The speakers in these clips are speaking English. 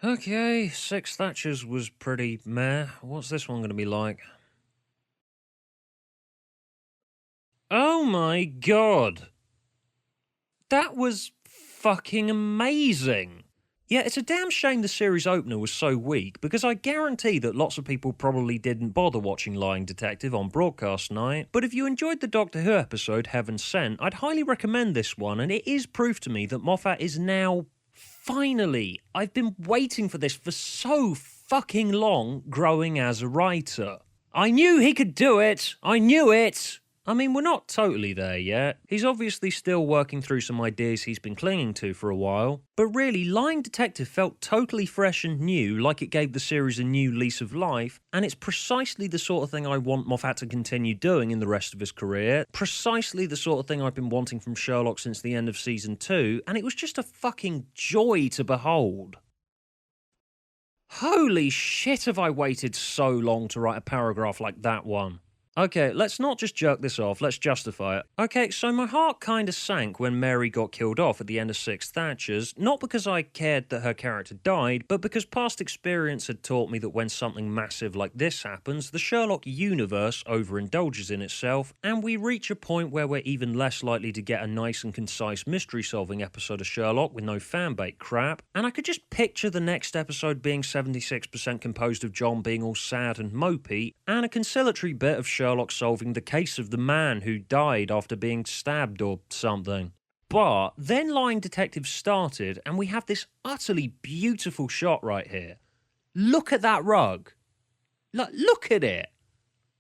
Okay, Six Thatchers was pretty meh. What's this one going to be like? Oh my god! That was fucking amazing! Yeah, it's a damn shame the series opener was so weak, because I guarantee that lots of people probably didn't bother watching Lying Detective on broadcast night, but if you enjoyed the Doctor Who episode Heaven Sent, I'd highly recommend this one, and it is proof to me that Moffat is now... Finally! I've been waiting for this for so fucking long, growing as a writer. I knew he could do it! I knew it! I mean, we're not totally there yet. He's obviously still working through some ideas he's been clinging to for a while. But really, Lying Detective felt totally fresh and new, like it gave the series a new lease of life, and it's precisely the sort of thing I want Moffat to continue doing in the rest of his career, precisely the sort of thing I've been wanting from Sherlock since the end of Season 2, and it was just a fucking joy to behold. Holy shit, have I waited so long to write a paragraph like that one. Okay, let's not just jerk this off, let's justify it. Okay, so my heart kinda sank when Mary got killed off at the end of Six Thatchers, not because I cared that her character died, but because past experience had taught me that when something massive like this happens, the Sherlock universe overindulges in itself, and we reach a point where we're even less likely to get a nice and concise mystery-solving episode of Sherlock with no fanbait crap, and I could just picture the next episode being 76% composed of John being all sad and mopey, and a conciliatory bit of Sherlock solving the case of the man who died after being stabbed or something. But then Lying Detective started, and we have this utterly beautiful shot right here. Look at that rug. Look at it.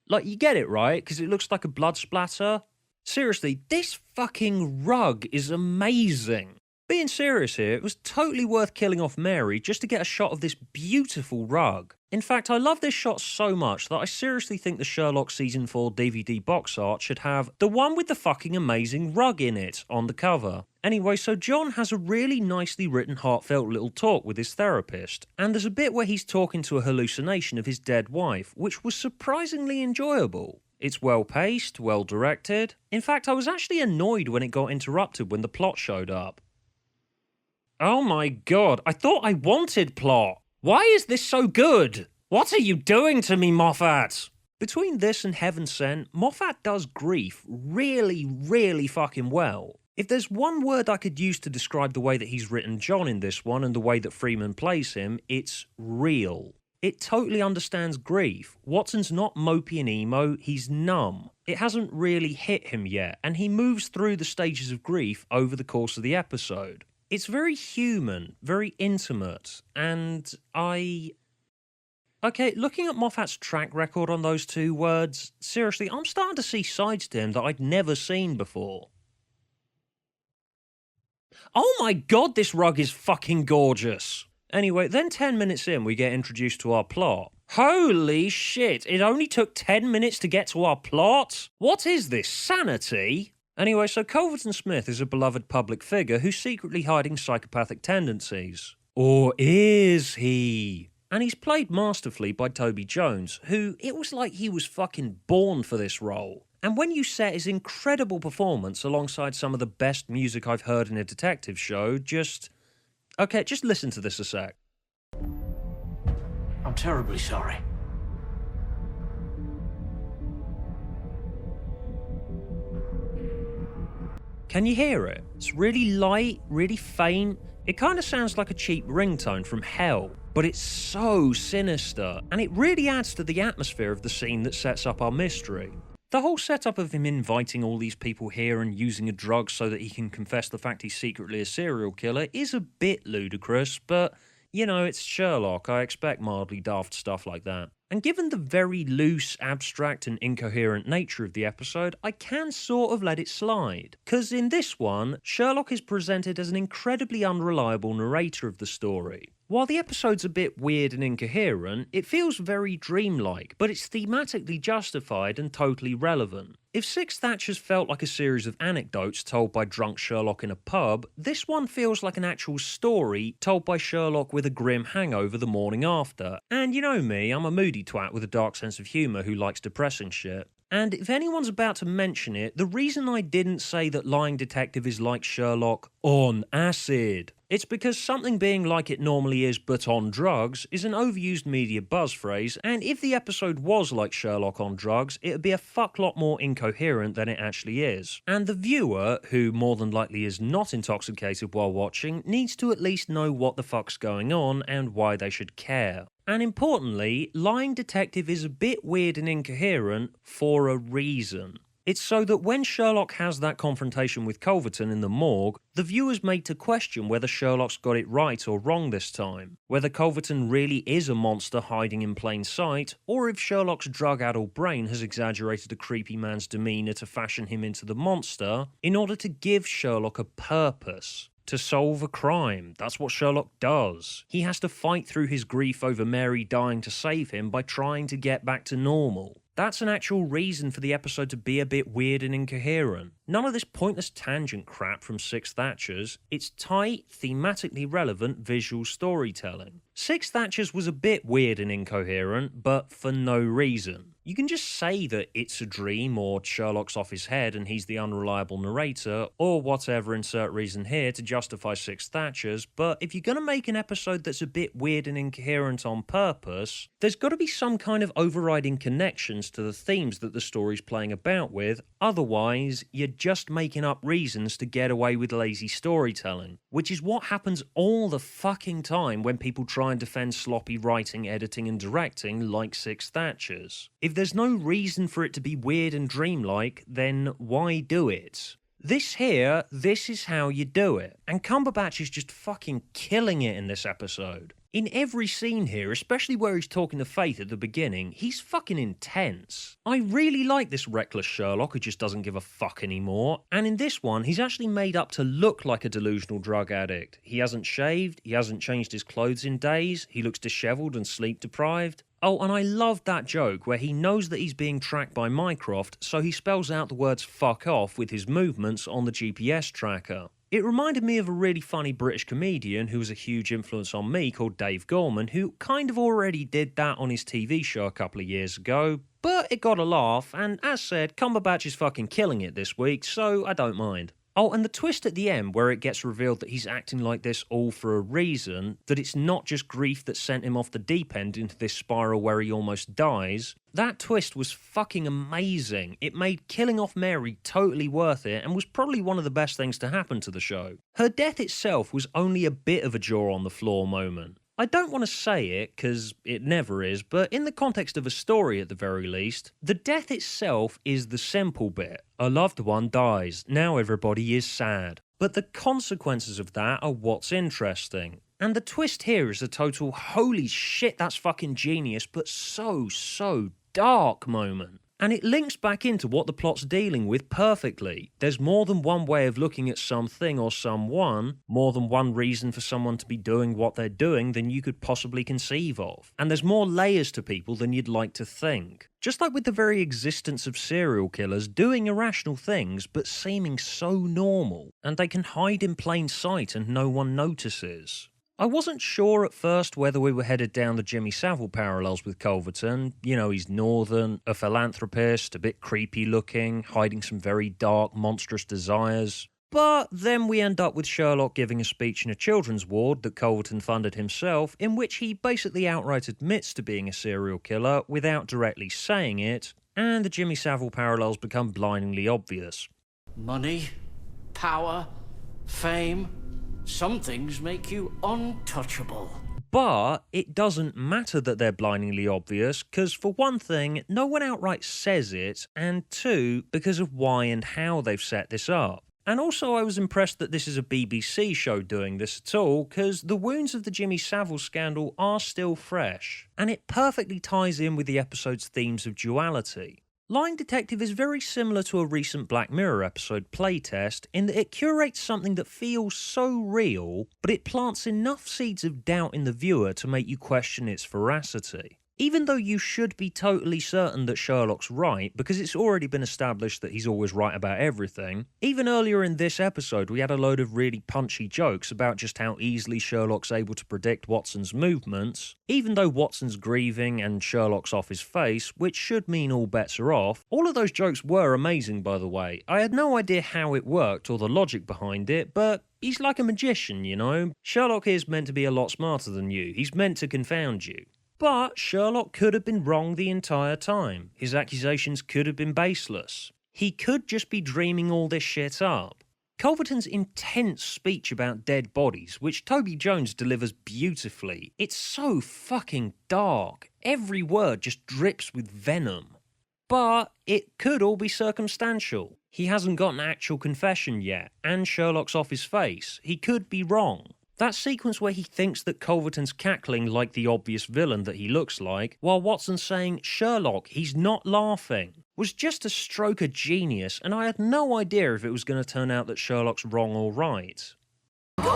Like, you get it, right? Because it looks like a blood splatter. Seriously, this fucking rug is amazing. Being serious here, it was totally worth killing off Mary just to get a shot of this beautiful rug. In fact, I love this shot so much that I seriously think the Sherlock Season 4 DVD box art should have the one with the fucking amazing rug in it on the cover. Anyway, so John has a really nicely written heartfelt little talk with his therapist, and there's a bit where he's talking to a hallucination of his dead wife, which was surprisingly enjoyable. It's well paced, well directed. In fact, I was actually annoyed when it got interrupted when the plot showed up. Oh my god, I thought I wanted plot. Why is this so good? What are you doing to me, Moffat? Between this and Heaven Sent, Moffat does grief really, really fucking well. If there's one word I could use to describe the way that he's written John in this one and the way that Freeman plays him, it's real. It totally understands grief. Watson's not mopey and emo, he's numb. It hasn't really hit him yet, and he moves through the stages of grief over the course of the episode. It's very human, very intimate, and Okay, looking at Moffat's track record on those two words, seriously, I'm starting to see sides to him that I'd never seen before. Oh my god, this rug is fucking gorgeous! Anyway, then 10 minutes in, we get introduced to our plot. Holy shit, it only took 10 minutes to get to our plot? What is this, sanity? Anyway, so Culverton Smith is a beloved public figure who's secretly hiding psychopathic tendencies. Or is he? And he's played masterfully by Toby Jones, who, it was like he was fucking born for this role. And when you set his incredible performance alongside some of the best music I've heard in a detective show, Okay, just listen to this a sec. I'm terribly sorry. Can you hear it? It's really light, really faint. It kind of sounds like a cheap ringtone from hell, but it's so sinister, and it really adds to the atmosphere of the scene that sets up our mystery. The whole setup of him inviting all these people here and using a drug so that he can confess the fact he's secretly a serial killer is a bit ludicrous, but, you know, it's Sherlock, I expect mildly daft stuff like that. And given the very loose, abstract and incoherent nature of the episode, I can sort of let it slide. Cause in this one, Sherlock is presented as an incredibly unreliable narrator of the story. While the episode's a bit weird and incoherent, it feels very dreamlike, but it's thematically justified and totally relevant. If Six Thatchers felt like a series of anecdotes told by drunk Sherlock in a pub, this one feels like an actual story told by Sherlock with a grim hangover the morning after. And you know me, I'm a moody twat with a dark sense of humour who likes depressing shit. And if anyone's about to mention it, the reason I didn't say that Lying Detective is like Sherlock on acid It's because something being like it normally is but on drugs is an overused media buzz phrase, and if the episode was like Sherlock on drugs, it would be a fuck lot more incoherent than it actually is. And the viewer, who more than likely is not intoxicated while watching, needs to at least know what the fuck's going on and why they should care. And importantly, Lying Detective is a bit weird and incoherent for a reason. It's so that when Sherlock has that confrontation with Culverton in the morgue, the viewer's made to question whether Sherlock's got it right or wrong this time, whether Culverton really is a monster hiding in plain sight, or if Sherlock's drug-addled brain has exaggerated a creepy man's demeanour to fashion him into the monster in order to give Sherlock a purpose. To solve a crime. That's what Sherlock does. He has to fight through his grief over Mary dying to save him by trying to get back to normal. That's an actual reason for the episode to be a bit weird and incoherent. None of this pointless tangent crap from Six Thatchers. It's tight, thematically relevant visual storytelling. Six Thatchers was a bit weird and incoherent, but for no reason. You can just say that it's a dream, or Sherlock's off his head and he's the unreliable narrator, or whatever, insert reason here to justify Six Thatchers, but if you're going to make an episode that's a bit weird and incoherent on purpose, there's got to be some kind of overriding connections to the themes that the story's playing about with, otherwise you're just making up reasons to get away with lazy storytelling, which is what happens all the fucking time when people try and defend sloppy writing, editing and directing like Six Thatchers. If there's no reason for it to be weird and dreamlike, then why do it? This is how you do it. And Cumberbatch is just fucking killing it in this episode. In every scene here, especially where he's talking to Faith at the beginning, he's fucking intense. I really like this reckless Sherlock who just doesn't give a fuck anymore. And in this one, he's actually made up to look like a delusional drug addict. He hasn't shaved, he hasn't changed his clothes in days, he looks dishevelled and sleep deprived. Oh, and I love that joke where he knows that he's being tracked by Mycroft, so he spells out the words fuck off with his movements on the GPS tracker. It reminded me of a really funny British comedian who was a huge influence on me called Dave Gorman, who kind of already did that on his TV show a couple of years ago, but it got a laugh, and as said, Cumberbatch is fucking killing it this week, so I don't mind. Oh, and the twist at the end where it gets revealed that he's acting like this all for a reason, that it's not just grief that sent him off the deep end into this spiral where he almost dies, that twist was fucking amazing. It made killing off Mary totally worth it and was probably one of the best things to happen to the show. Her death itself was only a bit of a jaw on the floor moment. I don't want to say it, because it never is, but in the context of a story at the very least, the death itself is the simple bit. A loved one dies, now everybody is sad. But the consequences of that are what's interesting. And the twist here is a total holy shit that's fucking genius, but so dark moment. And it links back into what the plot's dealing with perfectly. There's more than one way of looking at something or someone, more than one reason for someone to be doing what they're doing than you could possibly conceive of. And there's more layers to people than you'd like to think. Just like with the very existence of serial killers doing irrational things but seeming so normal, and they can hide in plain sight and no one notices. I wasn't sure at first whether we were headed down the Jimmy Savile parallels with Culverton. You know, he's northern, a philanthropist, a bit creepy looking, hiding some very dark, monstrous desires. But then we end up with Sherlock giving a speech in a children's ward that Culverton funded himself, in which he basically outright admits to being a serial killer without directly saying it, and the Jimmy Savile parallels become blindingly obvious. Money, power, fame. Some things make you untouchable. But it doesn't matter that they're blindingly obvious, because for one thing, no one outright says it, and two, because of why and how they've set this up. And also I was impressed that this is a BBC show doing this at all, because the wounds of the Jimmy Savile scandal are still fresh, and it perfectly ties in with the episode's themes of duality. Lying Detective is very similar to a recent Black Mirror episode, Playtest, in that it curates something that feels so real, but it plants enough seeds of doubt in the viewer to make you question its veracity. Even though you should be totally certain that Sherlock's right, because it's already been established that he's always right about everything, even earlier in this episode we had a load of really punchy jokes about just how easily Sherlock's able to predict Watson's movements, even though Watson's grieving and Sherlock's off his face, which should mean all bets are off. All of those jokes were amazing, by the way. I had no idea how it worked or the logic behind it, but he's like a magician, you know? Sherlock is meant to be a lot smarter than you. He's meant to confound you. But Sherlock could have been wrong the entire time. His accusations could have been baseless. He could just be dreaming all this shit up. Culverton's intense speech about dead bodies, which Toby Jones delivers beautifully, it's so fucking dark. Every word just drips with venom. But it could all be circumstantial. He hasn't got an actual confession yet, and Sherlock's off his face. He could be wrong. That sequence where he thinks that Culverton's cackling like the obvious villain that he looks like, while Watson's saying, "Sherlock, he's not laughing," was just a stroke of genius, and I had no idea if it was going to turn out that Sherlock's wrong or right. I'm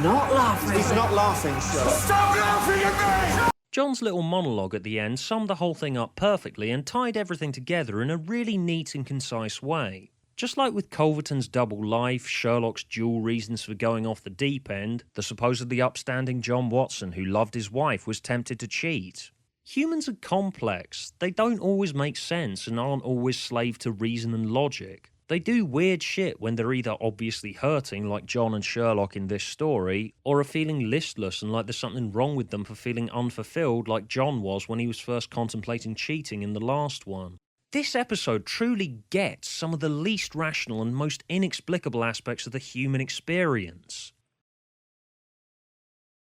not laughing. He's not laughing, Sherlock. Stop laughing at me! John's little monologue at the end summed the whole thing up perfectly and tied everything together in a really neat and concise way. Just like with Culverton's double life, Sherlock's dual reasons for going off the deep end, the supposedly upstanding John Watson who loved his wife was tempted to cheat. Humans are complex. They don't always make sense and aren't always slave to reason and logic. They do weird shit when they're either obviously hurting like John and Sherlock in this story, or are feeling listless and like there's something wrong with them for feeling unfulfilled like John was when he was first contemplating cheating in the last one. This episode truly gets some of the least rational and most inexplicable aspects of the human experience.